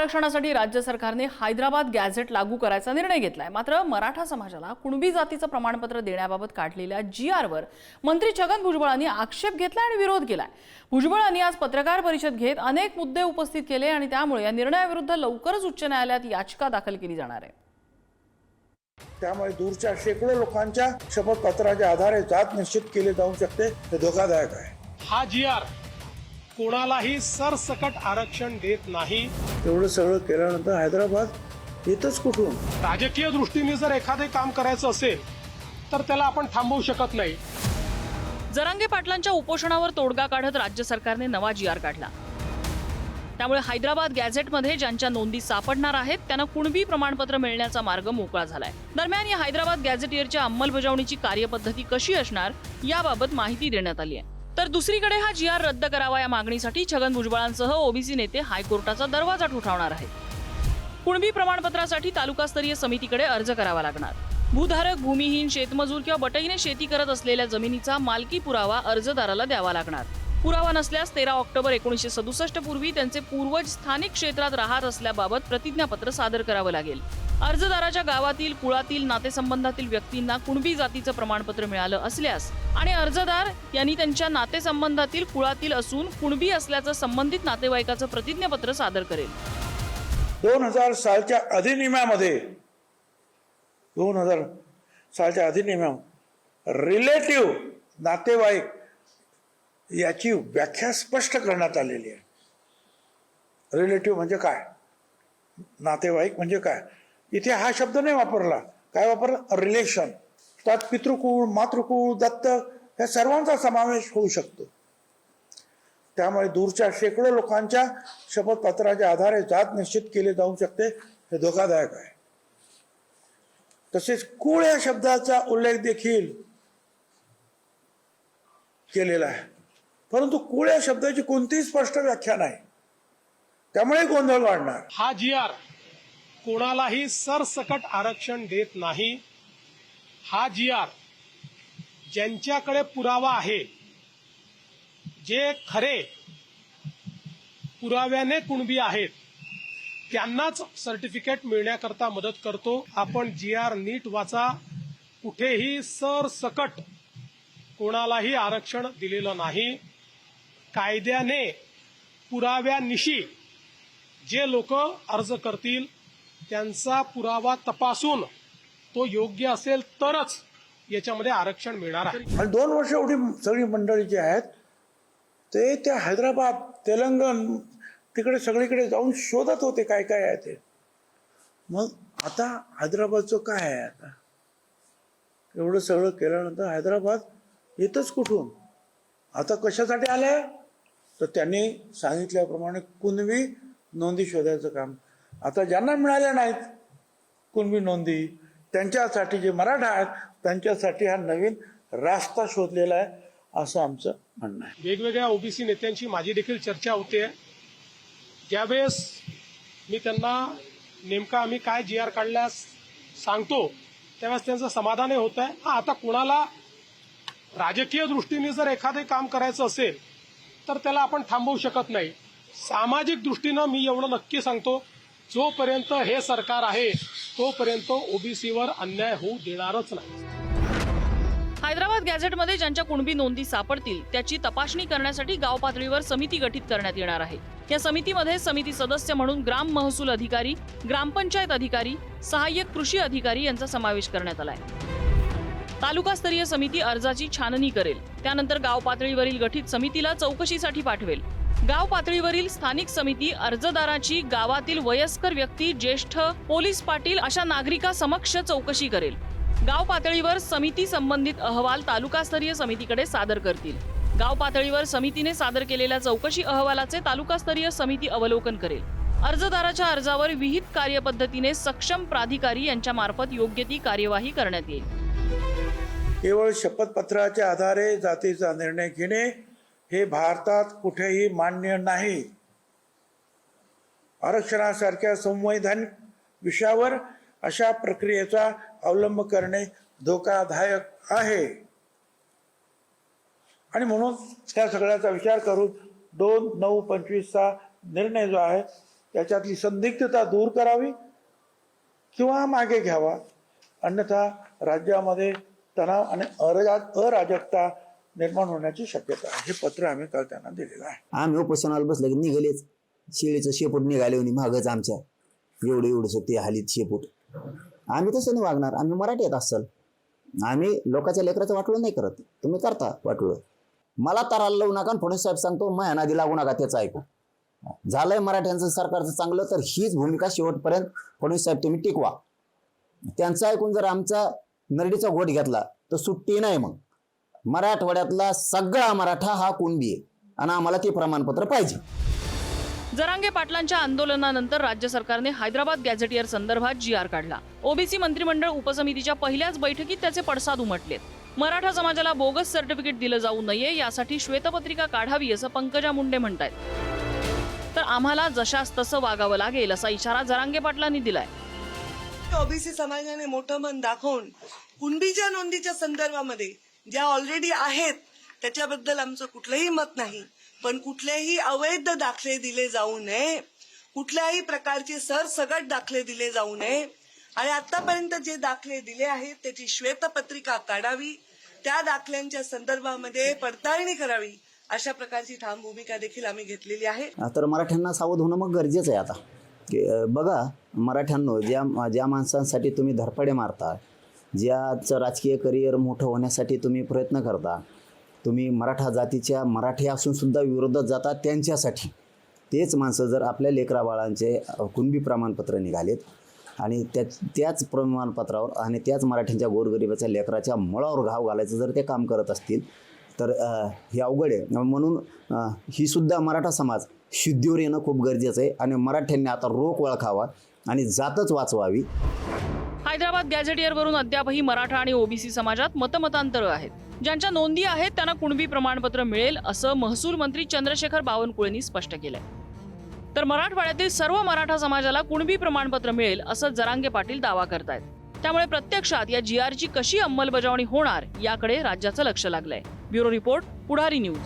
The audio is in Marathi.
आरक्षणासाठी राज्य सरकारने हैदराबाद गॅझेट लागू करायचा निर्णय घेतलाय। मात्र मराठा समाजाला कुणबी जातीचं प्रमाणपत्र देण्याबाबत काढलेल्या जीआरवर मंत्री छगन भुजबळांनी आक्षेप घेतला आणि विरोध केलाय। भुजबळांनी आज पत्रकार परिषद घेत अनेक मुद्दे उपस्थित केले आणि त्यामुळे या निर्णयाविरुद्ध लवकरच उच्च न्यायालयात याचिका दाखल केली जाणार आहे। त्यामुळे दूरच्या शेकडो लोकांच्या शपथपत्राच्या आधारे जात निश्चित केले जाऊ शकते, हे धोकादायक आहे। हा जीआर कोणालाही सरसकट आरक्षण देत नाही। एवढं सगळं केल्यानंतर हैदराबाद येतच कुठून? राजकीय दृष्टीने जर एखादे काम करायचं असेल तर त्याला आपण थांबवू शकत नाही। जरांगे पाटलांच्या उपोषणावर तोडगा काढत राज्य सरकारने नवा जीआर काढला। त्यामुळे हैदराबाद गॅझेटमध्ये ज्यांच्या नोंदी सापडणार आहेत त्यांना कुणबी प्रमाणपत्र मिळण्याचा मार्ग मोकळा झालाय। दरम्यान या हैदराबाद गॅझेटियरच्या अंमलबजावणीची कार्यपद्धती कशी असणार याबाबत माहिती देण्यात आली आहे। तर दुसरीकडे हा जीआर रद्द करावा या मागणीसाठी छगन भुजबळांसह ओबीसी नेते हायकोर्टाचा दरवाजा ठोठावणार आहेत। कुणबी प्रमाणपत्रासाठी तालुकास्तरीय समितीकडे अर्ज करावा लागणार। भूधारक, भूमिहीन, शेतमजूर किंवा बटाईने शेती करत असलेल्या जमिनीचा मालकी पुरावा अर्जदाराला द्यावा लागणार। पुरावा नसल्यास 13 ऑक्टोबर 1967 पूर्वी त्यांचे पूर्वज स्थानिक क्षेत्रात राहत असल्याबाबत प्रतिज्ञापत्र सादर करावं लागेल। अर्जदाराच्या गावातील, कुळातील, नातेसंबंधातील व्यक्तींना कुणबी जातीचं प्रमाणपत्र मिळालं असल्यास आणि अर्जदार यांनी त्यांच्या नातेसंबंधातील, कुळातील असून कुणबी असल्याचं संबंधित नातेवाईकाचं प्रतिज्ञापत्र सादर करेल। 2000 सालच्या अधिनियमामध्ये 2000 सालच्या अधिनियमात रिलेटिव्ह नातेवाईक याची व्याख्या स्पष्ट करण्यात आलेली आहे। रिलेटिव्ह म्हणजे काय, नातेवाईक म्हणजे काय, इथे हा शब्द नाही वापरला। काय वापरला? रिलेशन। त्यात पितृकुळ, मातृकुळ, दत्तक या सर्वांचा समावेश होऊ शकतो। त्यामुळे दूरच्या शेकडो लोकांच्या शपथपत्राच्या आधारे जात निश्चित केले जाऊ शकते, हे धोकादायक आहे। तसेच कुळ या शब्दाचा उल्लेख देखील केलेला आहे, परंतु कुळ या शब्दाची कोणतीही स्पष्ट व्याख्या नाही, त्यामुळे गोंधळ वाढणार। हा जीआर कोणालाही सरसकट आरक्षण देत नाही। हा जीआर ज्यांच्याकडे पुरावा आहे, जे खरे पुराव्याने कुणबी आहेत, त्यांनाच सर्टिफिकेट मिळण्याकरता मदत करतो। आपण जीआर नीट वाचा। कुठेही सरसकट कोणालाही आरक्षण दिलेलं नाही। कायद्याने पुराव्यानिशी जे लोक अर्ज करतील त्यांचा पुरावा तपासून तो योग्य असेल तरच याच्यामध्ये आरक्षण मिळणार आहे। आणि 2 वर्ष एवढी सगळी मंडळी जी आहेत ते त्या हैदराबाद, तेलंगण तिकडे सगळीकडे जाऊन शोधत होते काय काय आहे ते। मग आता हैदराबादचं काय आहे? आता एवढं सगळं केल्यानंतर हैदराबाद येतच कुठून? आता कशासाठी आलंय? तर त्यांनी सांगितल्याप्रमाणे कुणबी नोंदी शोधायचं काम। आता ज्यांना मिळाल्या नाहीत कुणबी नोंदी, त्यांच्यासाठी जे मराठा आहेत त्यांच्यासाठी हा नवीन रास्ता शोधलेला आहे, असं आमचं म्हणणं आहे। वेगवेगळ्या ओबीसी नेत्यांची माझी देखील चर्चा होते। ज्यावेळेस मी त्यांना नेमका आम्ही काय जीआर काढल्यास सांगतो त्यावेळेस त्यांचं समाधानही होत आहे। आता कोणाला राजकीय दृष्टीने जर एखादे काम करायचं असेल तर त्याला आपण थांबवू शकत नाही। सामाजिक दृष्टीनं मी एवढं नक्की सांगतो, जोपर्यंत हे सरकार आहे तोपर्यंत ओबीसीवर अन्याय होऊ देणारच नाही। हैदराबाद गॅझेटमध्ये ज्यांच्या कुणबी नोंदी सापडतील त्याची तपासणी करण्यासाठी गाव पातळीवर समिती गठीत करण्यात येणार आहे। या समितीमध्ये समिती सदस्य म्हणून ग्राम महसूल अधिकारी, ग्रामपंचायत अधिकारी, सहाय्यक कृषी अधिकारी यांचा समावेश करण्यात आलाय। तालुकास्तरीय समिती अर्जाची छाननी करेल, त्यानंतर गाव पातळीवरील गठीत समितीला चौकशीसाठी पाठवेल। गाव पातळीवरील स्थानिक समिती अर्जदाराची गावातील वयस्कर व्यक्ती, ज्येष्ठ, पोलीस पाटील अशा नागरिकांसमक्ष चौकशी करेल। गाव पातळीवर समिती संबंधित अहवाल तालुकास्तरीय समितीकडे सादर करतील। गाव पातळीवर समितीने सादर केलेल्या चौकशी अहवालाचे तालुकास्तरीय समिती अवलोकन करेल। अर्जदाराच्या अर्जावर विहित कार्यपद्धतीने सक्षम प्राधिकारी यांच्या मार्फत योग्य ती कार्यवाही करण्यात येईल। केवळ शपथपत्राच्या आधारे जातीचा निर्णय घेणे हे भारतात कुठेही मान्य नाही। आरक्षणासारख्या संवैधानिक विषयावर अशा प्रक्रियेचा अवलंब करणे धोकादायक आहे आणि म्हणून त्या सगळ्याचा विचार करून 2/9/25 चा निर्णय जो आहे याच्यातली संदिग्धता दूर करावी किंवा मागे घ्यावा, अन्यथा राज्यामध्ये तणाव आणि अराजकता निर्माण होण्याची शक्यता आहे. हे पत्र आम्ही काल त्यांना दिलेलं आहे. आम्ही उपोषणाला बसलं की निघालेच, शेळीचं शेपूट निघाले आणि मागच आमच्या एवढं ते हालीत शेपूट. आम्ही तसं नाही वागणार. आम्ही मराठीत असाल, आम्ही लोकांच्या लेकराचं वाटलं नाही करत. तुम्ही करता वाटलं. मला तराला लावू नका. फडणवीस साहेब सांगतो मग नादी लागू नका, त्याचं ऐकू. झालंय मराठ्यांचं सरकारचं चांगलं तर हीच भूमिका शेवटपर्यंत फडणवीस साहेब तुम्ही टिकवा. त्यांचं ऐकून जर आमचा नरडीचा घोट घेतला तर सुट्टी नाही. मग मराठवाड्यातला सगळा मराठा हा कुणबी आहे आणि आम्हाला ते प्रमाणपत्र पाहिजे. जरांगे पाटलांच्या आंदोलनानंतर राज्य सरकारने हैदराबाद गॅझेटियर संदर्भात GR काढला. ओबीसी मंत्रिमंडळ उपसमितीच्या पहिल्याच बैठकीत त्याचे पडसाद उमटलेत. मराठा समाजाला बोगस सर्टिफिकेट दिलं जाऊ नये यासाठी श्वेतपत्रिका काढावी असं पंकजा मुंडे म्हणतायत. तर आम्हाला जशास तसं वागावं लागेल असा इशारा जरांगे पाटलांनी दिलाय. ओबीसी समाजाने मोठं मन दाखवून कुणबीच्या नोंदीच्या संदर्भामध्ये ज्या ऑलरेडी आहेत त्याच्याबद्दल आमचं कुठलंही मत नाही, पण कुठलेही अवैध दाखले दिले जाऊ नये, कुठल्याही प्रकारचे सरसगट दाखले दिले जाऊ नये आणि आतापर्यंत जे दाखले दिले आहेत त्याची श्वेतपत्रिका काढावी, त्या दाखल्यांच्या संदर्भामध्ये पडताळणी करावी, अशा प्रकारची ठाम भूमिका देखील आम्ही घेतलेली आहे. तर मराठ्यांना सावध होणं मग गरजेचं आहे आता. की बघा मराठ्यांनो, ज्या माणसांसाठी तुम्ही धरपडे मारता, ज्याचं राजकीय करिअर मोठं होण्यासाठी तुम्ही प्रयत्न करता, तुम्ही मराठा जातीच्या मराठी असून सुद्धा विरोधात जाता, त्यांच्यासाठी तेच माणसं जर आपल्या लेकराबाळांचे कुणबी प्रमाणपत्र निघालेत आणि त्याच प्रमाणपत्रावर आणि त्याच मराठ्यांच्या गोरगरिबाच्या लेकराच्या मुळावर घाव घालायचं जर ते काम करत असतील तर हे अवघड आहे. म्हणून ही सुद्धा मराठा समाज शुद्धीवर येणं खूप गरजेचं आहे आणि मराठ्यांनी आता रोख ओळखावा आणि जातच वाचवावी. हैदराबाद गॅझेटियरवरून अद्यापही मराठा आणि ओबीसी समाजात मतमतांतरं आहेत. ज्यांच्या नोंदी आहेत त्यांना कुणबी प्रमाणपत्र मिळेल असं महसूल मंत्री चंद्रशेखर बावनकुळेंनी स्पष्ट केलंय. तर मराठवाड्यातील सर्व मराठा समाजाला कुणबी प्रमाणपत्र मिळेल असं जरांगे पाटील दावा करतायत. त्यामुळे प्रत्यक्षात या GRची कशी अंमलबजावणी होणार याकडे राज्याचं लक्ष लागलंय. ब्युरो रिपोर्ट, पुढारी न्यूज.